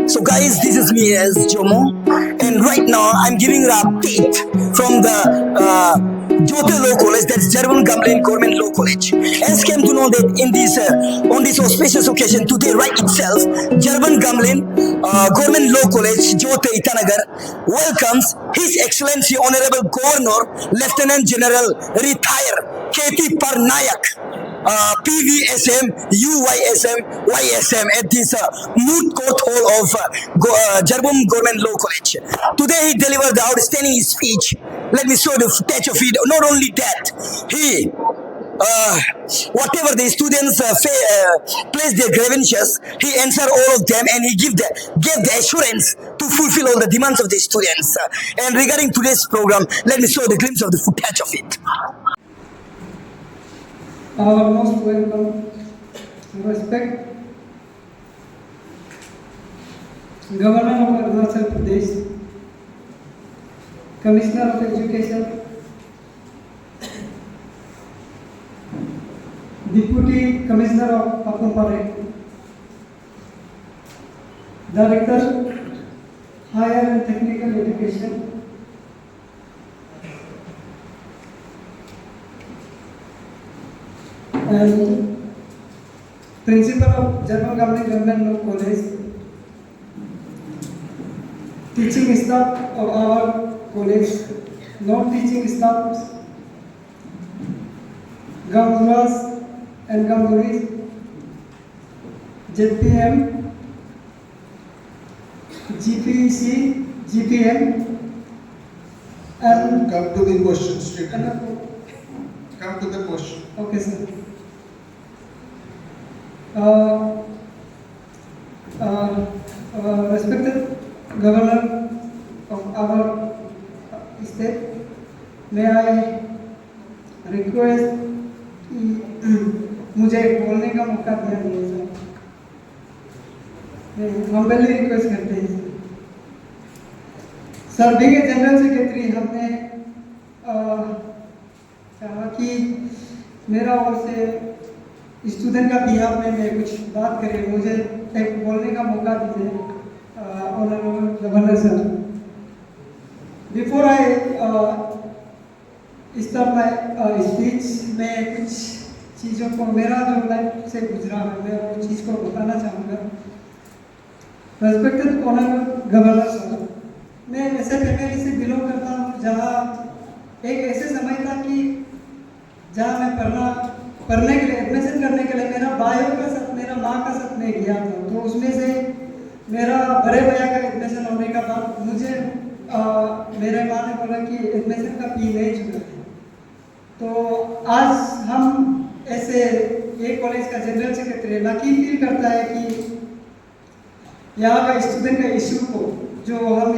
So guys, this is me as Jomo, and right now I'm giving an update from the Jyote Law College, that's Jarvan Gamlin Government Law College. As came to know that in this on this auspicious occasion today, right itself, Jarvan Gamlin Government Law College, Jyote Itanagar, welcomes His Excellency Honorable Governor Lieutenant General Retired K.T. Parnayak. PVSM, UYSM, YSM at this moot court hall of Jarbum Government Law College. Today he delivered the outstanding speech. Let me show the footage of it. Not only that, he whatever the students place their grievances, he answered all of them and he gave the assurance to fulfill all the demands of the students. And regarding today's program, let me show the glimpse of the footage of it. Our most welcome, respect, Governor of Arunachal Pradesh, Commissioner of Education, Deputy Commissioner of Papumpare, Director, Higher and Technical Education, and Principal of Jarvan Gamlin Government Law College, teaching staff of our college, non-teaching staffs, Gamburas and Gamburis, JPM, GPC, GPM, and come to the question straight. Come to the question. Okay, sir. Respected Governor of our state, may I request मुझे बोलने का मौका दिया जाए sir. Humbly request करते हैं sir. Being a general secretary, हमने चाहा कि मेरा ओर से स्टूडेंट का बिहाफ में मैं कुछ बात करें, मुझे एक बोलने का मौका दीजिए honourable governor sir. Before I start my speech, मैं कुछ चीज़ों को मेरा जो लाइफ से गुजरा है मैं वो चीज़ को बताना चाहूँगा। रेस्पेक्टेड ऑनरेबल गवर्नर सर, मैं ऐसे फैमिली से बिलोंग करता हूँ जहाँ एक ऐसे समय था कि जहाँ मैं पढ़ने के लिए एडमिशन करने के लिए मेरा बायो का साथ मेरा माँ का साथ मैं गया था। तो उसमें से मेरा बड़े भैया का एडमिशन होने का बाद मुझे मेरे माँ ने बोला कि एडमिशन का फी नहीं चुका है। तो आज हम ऐसे ये कॉलेज का जनरल सेक्रेटरी लकी फील करता है कि यहाँ का स्टूडेंट का इशू को जो हम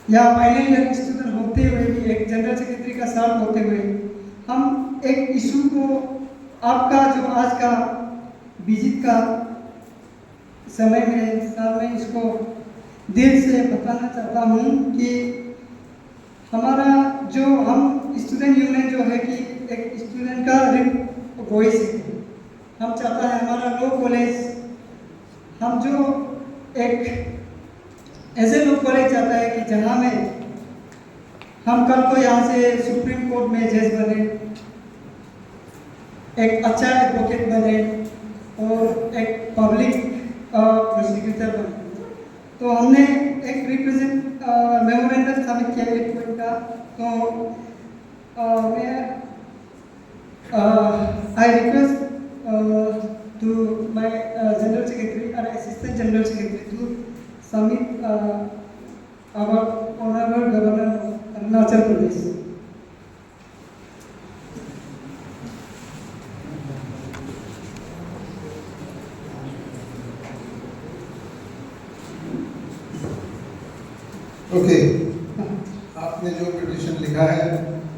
यहाँ फाइनल ईयर स्टूडेंट होते हुए भी एक जनरल सेक्रेटरी का साथ होते हुए हम एक इशू को आपका जो आज का विजिट का समय में साल में इसको दिल से बताना चाहता हूँ कि हमारा जो हम स्टूडेंट यूनियन जो है कि एक स्टूडेंट का वॉइस है। हम चाहता है हमारा लॉ कॉलेज हम जो एक ऐसे लॉ कॉलेज चाहता है कि जहाँ में हम कल को यहाँ से सुप्रीम कोर्ट में जज बने, एक अच्छा एडवोकेट बने और एक पब्लिक प्रोसिक्यूटर बने। तो हमने एक रिप्रेजेंट मेमोरेंडम सबमिट किया एक पॉइंट का। तो मैं I request to my general secretary और assistant general secretary to submit our honourable governor of Arunachal Pradesh. Okay, आपने जो पिटीशन लिखा है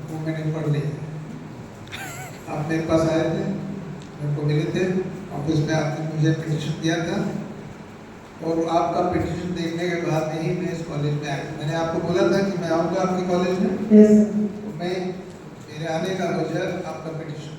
वो मैंने पढ़ ली। आप मेरे पास आए थे, मेरे को मिले थे ऑफिस में, आपने मुझे पिटीशन दिया था और आपका पिटीशन देखने के बाद ही मैं इस कॉलेज में आया। मैंने आपको बोला था कि मैं आऊँगा आपके कॉलेज में। yes. तो मैं मेरे आने का वजह आपका पिटीशन।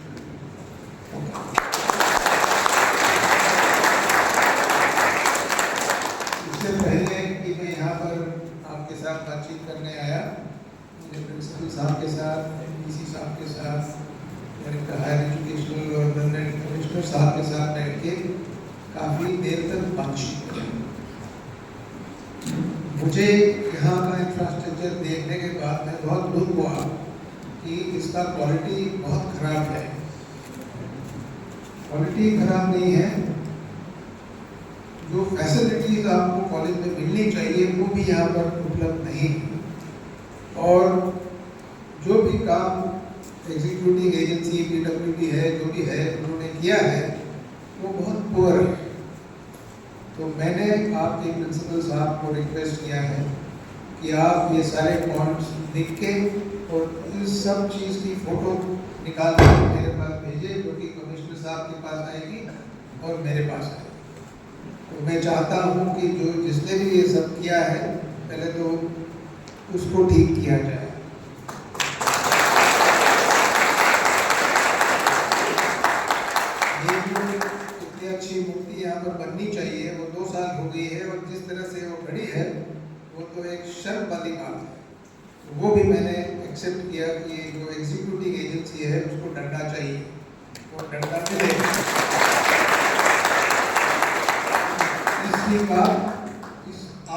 देर तक बातचीत करें। मुझे यहाँ का इंफ्रास्ट्रक्चर देखने के बाद मैं बहुत दुख हुआ कि इसका क्वालिटी बहुत खराब है। क्वालिटी खराब नहीं है, जो फैसिलिटीज आपको कॉलेज में मिलनी चाहिए वो भी यहाँ पर उपलब्ध नहीं है। और जो भी काम एग्जीक्यूटिव एजेंसी PWD है, जो भी है, उन्होंने किया है वो बहुत पुअर है। तो मैंने आपके प्रिंसिपल साहब को रिक्वेस्ट किया है कि आप ये सारे पॉइंट्स लिख के और इस सब चीज़ की फ़ोटो निकाल के मेरे पास भेजिए, जो कि कमिश्नर साहब के पास आएगी और मेरे पास आएगी। तो मैं चाहता हूँ कि जो जिसने भी ये सब किया है पहले तो उसको ठीक किया जाए। ये जो इतनी अच्छी मूर्ति यहाँ पर बननी चाहिए वो 2 साल हो गई है, और जिस तरह से वो खड़ी है वो तो एक शर्म वाली बात है। तो वो भी मैंने एक्सेप्ट किया कि ये जो एग्जीक्यूटिव एजेंसी है उसको डंडा चाहिए, वो डंडा मिले। इसके बाद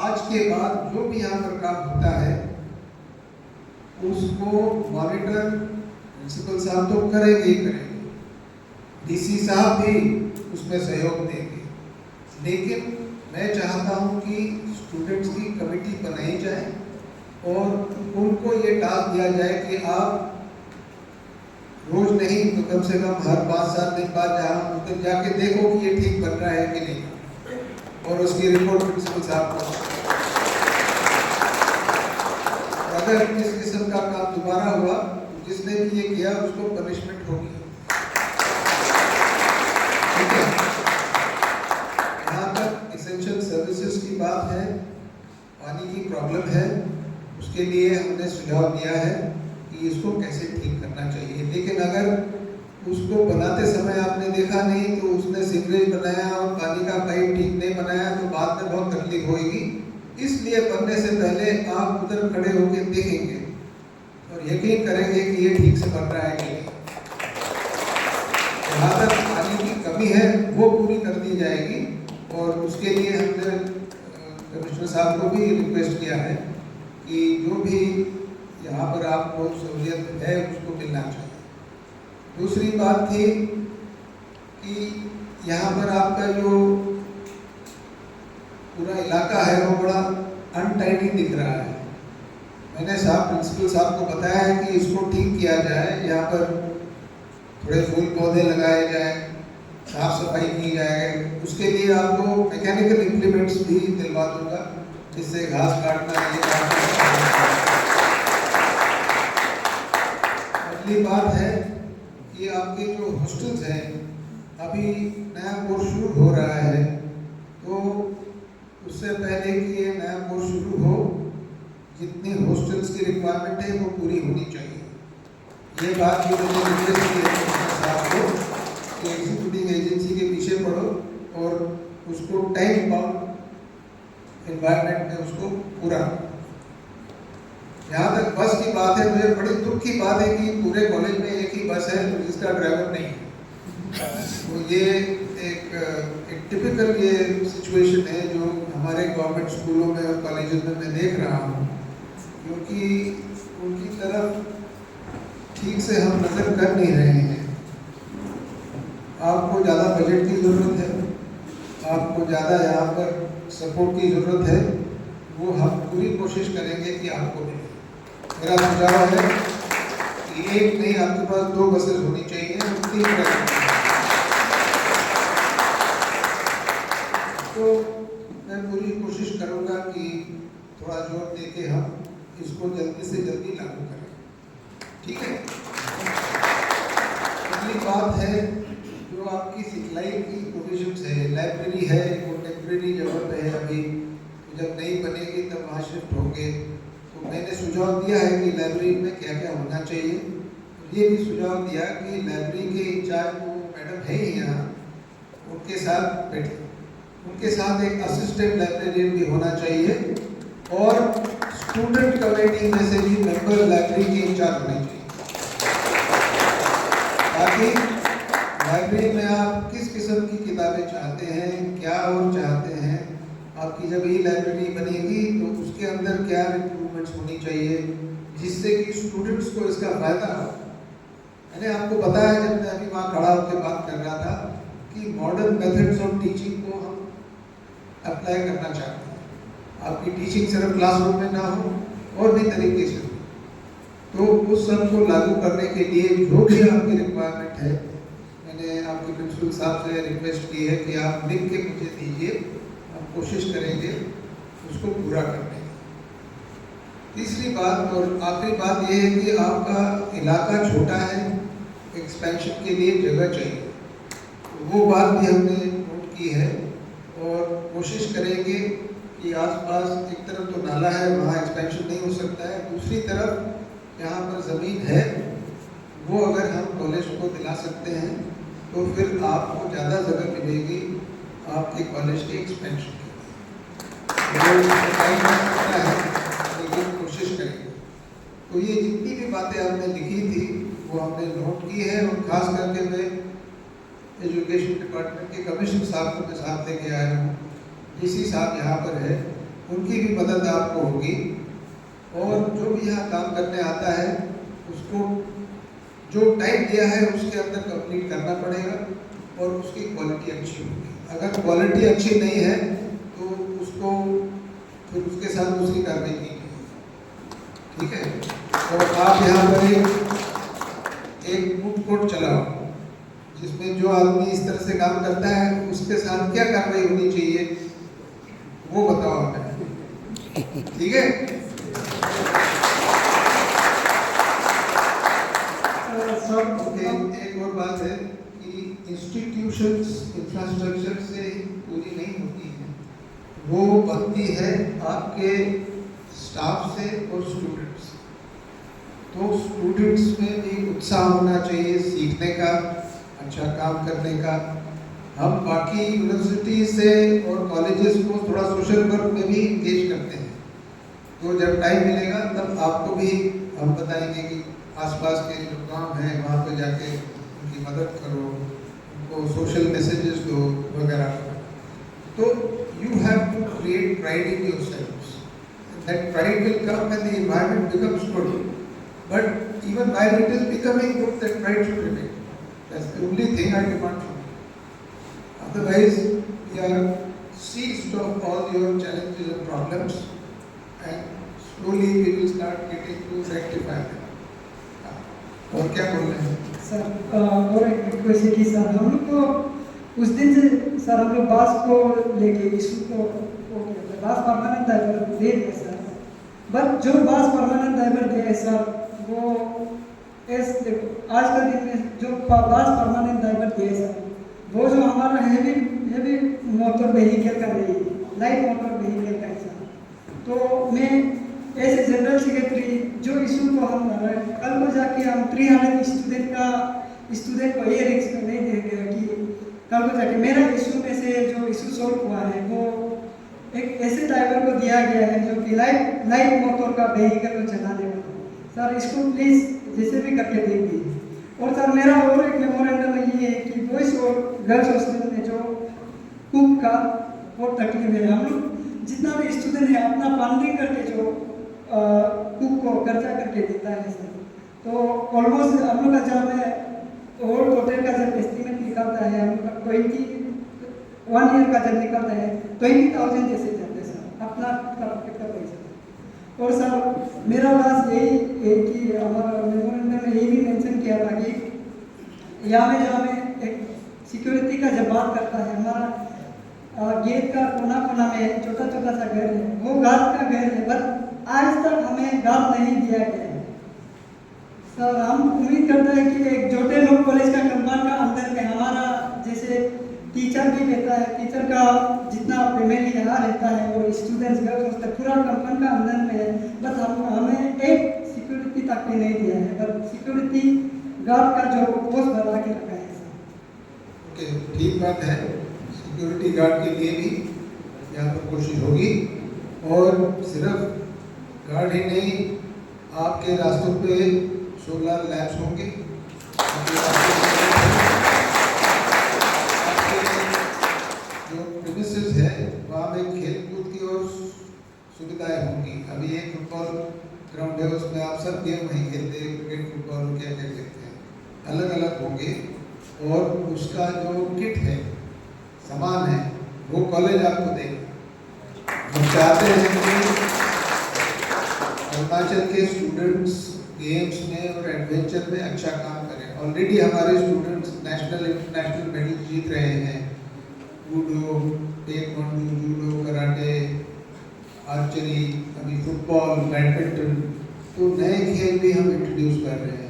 आज के बाद जो भी यहाँ पर काम होता है उसको मॉनिटर प्रिंसिपल साहब तो करेंगे ही करेंगे, DC साहब भी उसमें सहयोग देंगे, लेकिन मैं चाहता हूँ कि स्टूडेंट्स की कमेटी बनाई जाए और उनको ये टास्क दिया जाए कि आप रोज नहीं तो कम से कम हर 5-7 दिन बाद जहाँ उधर जाके देखो कि ये ठीक बन रहा है कि नहीं, और उसकी रिपोर्ट प्रिंसिपल साहब को। अगर इस किस्म का काम दोबारा हुआ तो जिसने भी ये किया उसको पनिशमेंट होगी। ठीक है, यहाँ तक एसेंशियल सर्विसेज की बात है, पानी की प्रॉब्लम है, उसके लिए हमने सुझाव दिया है कि इसको कैसे ठीक करना चाहिए। लेकिन अगर उसको बनाते समय आपने देखा नहीं तो उसने सीवरेज बनाया और पानी का पाइप ठीक नहीं बनाया तो बाद में बहुत तकलीफ होगी। इसलिए बनने से पहले आप उधर खड़े होकर देखेंगे और यकीन करेंगे कि ये ठीक से बन रहा है कि नहीं। जहाँ तक पानी की कमी है वो पूरी कर दी जाएगी, और उसके लिए हमने कमिश्नर साहब को भी रिक्वेस्ट किया है कि जो भी यहाँ पर आपको सहूलियत है उसको मिलना चाहिए। दूसरी बात थी कि यहाँ पर आपका जो पूरा इलाका है वो बड़ा अनटाइडी दिख रहा है। मैंने प्रिंसिपल साहब को बताया है कि इसको ठीक किया जाए, यहाँ पर थोड़े फूल पौधे लगाए जाए, साफ सफाई की जाए। उसके लिए आपको मैकेनिकल इम्प्लीमेंट्स भी दिलवा दूंगा, जिससे घास काटना ये अगली बात है कि आपके जो हॉस्टल्स हैं, अभी नया कोर्स शुरू हो रहा है, तो उससे पहले कि ये नया कोर्स शुरू हो जितनी हॉस्टल्स की रिक्वायरमेंट है वो पूरी होनी चाहिए। ये बात जो मैंने रिक्वेस्ट की है साहब को कि एग्जीक्यूटिव एजेंसी के पीछे पड़ो और उसको टाइम बाउंड एनवायरनमेंट में उसको पूरा। यहाँ तक बस की बात है, मुझे बड़ी दुख की बात है कि पूरे कॉलेज में एक ही बस है जिसका ड्राइवर नहीं है। तो ये एक टिपिकल ये सिचुएशन है जो हमारे गवर्नमेंट स्कूलों में और कॉलेजेस में मैं देख रहा हूँ, क्योंकि उनकी तरफ ठीक से हम नज़र कर नहीं रहे हैं। आपको ज़्यादा बजट की ज़रूरत है, आपको ज़्यादा यहाँ पर सपोर्ट की ज़रूरत है, वो हम पूरी कोशिश करेंगे कि आपको मिले। मेरा सुझाव है कि एक नहीं आपके पास 2 बसेस होनी चाहिए, 3 तो मैं पूरी कोशिश करूँगा कि थोड़ा जोर दे के हम इसको जल्दी से जल्दी लागू करें। ठीक है, अगली बात है जो आपकी सिखलाई की प्रोविजंस है। लाइब्रेरी है, वो टेम्प्रेरी जगह पे है अभी, जब नहीं बनेगी तब वहाँ शिफ्ट होंगे। तो मैंने सुझाव दिया है कि लाइब्रेरी में क्या क्या होना चाहिए। ये भी सुझाव दिया कि लाइब्रेरी के इंचार्ज वो मैडम है ही यहाँ, उनके साथ बैठे, उनके साथ एक असिस्टेंट लाइब्रेरियन भी होना चाहिए, और स्टूडेंट कमेटी में से भी मेंबर लाइब्रेरी के इंचार्ज होने चाहिए, ताकि लाइब्रेरी में आप किस किस्म किस्म की किताबें चाहते हैं, क्या और चाहते हैं। आपकी जब ये लाइब्रेरी बनेगी तो उसके अंदर क्या इम्प्रूवमेंट्स होनी चाहिए जिससे कि स्टूडेंट्स को इसका फ़ायदा हो। मैंने आपको बताया जब मैं अभी वहाँ खड़ा होकर बात कर रहा था कि मॉडर्न मेथड्स ऑफ टीचिंग को हम अप्लाई करना चाहते हैं। आपकी टीचिंग सिर्फ क्लासरूम में ना हो और भी तरीके से, तो उस सब को लागू करने के लिए जो भी आपकी रिक्वायरमेंट है, मैंने आपके प्रिंसिपल साहब से रिक्वेस्ट की है कि आप लिख के मुझे दीजिए, हम कोशिश करेंगे उसको पूरा करने की। तीसरी बात और आखिरी बात यह है कि आपका इलाका छोटा है, एक्सपेंशन के लिए जगह चाहिए, तो वो बात भी हमने नोट की है और कोशिश करेंगे कि आसपास एक तरफ तो नाला है, वहाँ एक्सपेंशन नहीं हो सकता है, दूसरी तरफ यहाँ पर ज़मीन है, वो अगर हम कॉलेज को दिला सकते हैं तो फिर आपको ज़्यादा जगह मिलेगी आपके कॉलेज के एक्सपेंशन के लिए, लेकिन कोशिश करेंगे। तो ये जितनी भी बातें आपने लिखी थी वो हमने नोट की है और ख़ास करके मैं एजुकेशन डिपार्टमेंट के कमिश्नर साहब को मैं साथ लेके आया हूँ, डीसी साहब यहाँ पर है, उनकी भी मदद आपको होगी और जो भी यहाँ काम करने आता है उसको जो टाइम दिया है उसके अंदर कंप्लीट करना पड़ेगा और उसकी क्वालिटी अच्छी होगी। अगर क्वालिटी अच्छी नहीं है तो उसको फिर उसके साथ दूसरी कार्रवाई की जाएगी, ठीक है। और आप यहाँ पर एक फूड कोर्ट चलाओ जिसमें जो आदमी इस तरह से काम करता है उसके साथ क्या कार्रवाई होनी चाहिए वो बताओ हमें, ठीक है। ओके, एक और बात है कि इंस्टीट्यूशंस इंफ्रास्ट्रक्चर से पूरी नहीं होती है, वो बनती है आपके स्टाफ से और स्टूडेंट्स। तो स्टूडेंट्स में भी उत्साह होना चाहिए सीखने का, अच्छा काम करने का। हम बाकी यूनिवर्सिटी से और कॉलेजेस को थोड़ा सोशल वर्क में भी इंगेज करते हैं, तो जब टाइम मिलेगा तब आपको भी हम बताएंगे कि आसपास के जो काम हैं वहाँ पे जाके उनकी मदद करो, उनको सोशल मैसेजेस दो वगैरह। तो you have to create pride in yourselves, that pride will come when the environment becomes good, but even while it is becoming good that pride should remain. That's the only thing I demand from you. Otherwise we are seized of all your challenges and problems and slowly we will start getting to rectify them. और क्या बोल रहे हैं sir? और एक request है कि sir हम लोग को उस दिन से सर हम लोग बास को लेके इशू को बास परमानेंट डाइवर दे दिया सर, बट जो बास परमानेंट डाइवर दिया है सर वो देखो आज का दिन में जो बास परमानेंट डाइवर दिया है सर, वो जो हमारा हेवी मोटर व्हीकल का नहीं है, लाइट मोटर व्हीकल का है सर। तो मैं एज ए जनरल सेक्रेटरी जो इशू को हम कल को जाके हम 300 स्टूडेंट को ये रिस्क नहीं देंगे कि कल को जाके मेरा इशू में से जो इशू सॉल्व हुआ है वो एक ऐसे ड्राइवर को दिया गया है जो कि लाइट मोटर का व्हीकल को चलाने वाला। सर इसको प्लीज़ जैसे भी करके दे दीजिए। और सर मेरा और एक मेमोरेंडम ये है कि बॉयज़ और गर्ल्स हॉस्टल में जो कुक का बहुत तकलीफ है, हम लोग जितना भी स्टूडेंट है अपना फंडिंग करके जो कुक को खर्चा करके देता है सर, तो ऑलमोस्ट हम लोग का जब में और होटल का जब एस्टिमेट निकलता है हम लोग का 1 ईयर का जब निकलता है 20,000 जैसे जाते हैं सर अपना पॉकेट का पैसा। और सर मेरा बात यही है कि हमारा मेमोरेंडम में ये भी मेंशन किया था कि यहाँ में जो हमें एक सिक्योरिटी का जब बात करता है, हमारा गेट का कोना कोना में छोटा छोटा सा घर है, वो गार्ड का घर है, बट आज तक हमें गार्ड नहीं दिया गया है। सर हम उम्मीद करते हैं कि एक जोटे लोग कॉलेज का कंपाउंड का अंदर में हमारा जैसे टीचर भी रहता है, टीचर का जितना फैमिली यहाँ रहता है और स्टूडेंट्स गर्ल्स पूरा कंपाउंड का अंदर में है, बट हमें एक सिक्योरिटी तक भी नहीं दिया है, बट सिक्योरिटी गार्ड का जो पोस्ट बना के रखा है सर। ओके, ठीक बात है। सिक्योरिटी गार्ड के लिए भी यहाँ पर कोशिश होगी और सिर्फ गार्ड ही नहीं, आपके रास्तों पे सोलर लैब्स होंगे, आपके वहाँ में खेल कूद की और सुविधाएं होंगी। अभी एक फुटबॉल ग्राउंड है, उसमें आप सब गेम वहीं खेलते हैं, क्रिकेट, फुटबॉल, क्या क्या खेलते हैं, अलग अलग होंगे। और उसका जो किट है, सामान है, वो कॉलेज आपको देगा। हम चाहते हैं कि अरुणाचल के स्टूडेंट्स गेम्स में और एडवेंचर में अच्छा काम करें। ऑलरेडी हमारे स्टूडेंट्स नेशनल इंटरनेशनल मेडल जीत रहे हैं, judo, taekwondo, judo, karate, archery, अभी फुटबॉल, बैडमिंटन, तो नए खेल भी हम इंट्रोड्यूस कर रहे हैं।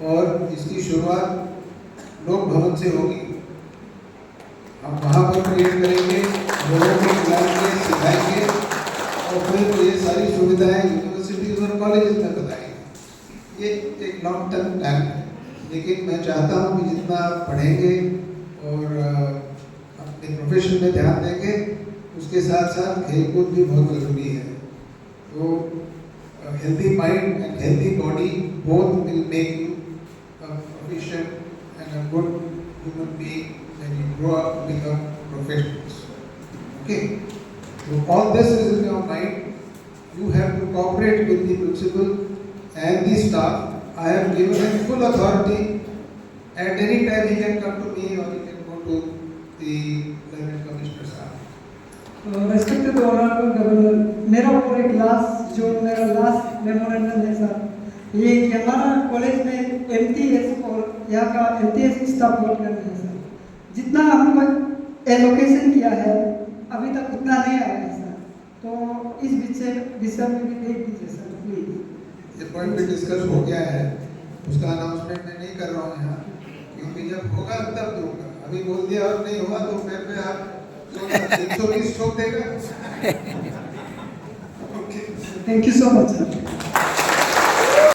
और इसकी शुरुआत लोक भवन से होगी। हम वहाँ पर क्रिएट करेंगे, लोगों को खिलाएंगे, सिखाएंगे और फिर ये सारी सुविधाएं यूनिवर्सिटीज और कॉलेजेस में बताएंगे। ये एक लॉन्ग टर्म प्लान है, लेकिन मैं चाहता हूँ कि जितना आप पढ़ेंगे और अपने प्रोफेशन में ध्यान देंगे, उसके साथ साथ खेलकूद भी बहुत ज़रूरी है। तो healthy mind and healthy body both will make you proficient and a good human being when you grow up to become professionals. Okay? So all this is in your mind. You have to cooperate with the principal and the staff. I have given him full authority. At any time he can come to me or he can go to the Lieutenant Commissioner sir. Respected Honorable Governor, मेरा पूरे class जो मेरा last memorandum है sir, ये कि हमारा college में MTS और यहाँ का MTS स्टाफ बहुत कम है सर। जितना हम लोग एलोकेशन किया है अभी तक उतना नहीं आया है सर, तो इस विषय में भी देख दीजिए सर प्लीज। ये पॉइंट भी डिस्कस हो गया है, उसका अनाउंसमेंट मैं नहीं कर रहा हूँ यहाँ, क्योंकि जब होगा तब दूंगा। अभी बोल दिया और नहीं हुआ तो फिर पे आप 120 ठोक देगा। Thank you so much sir.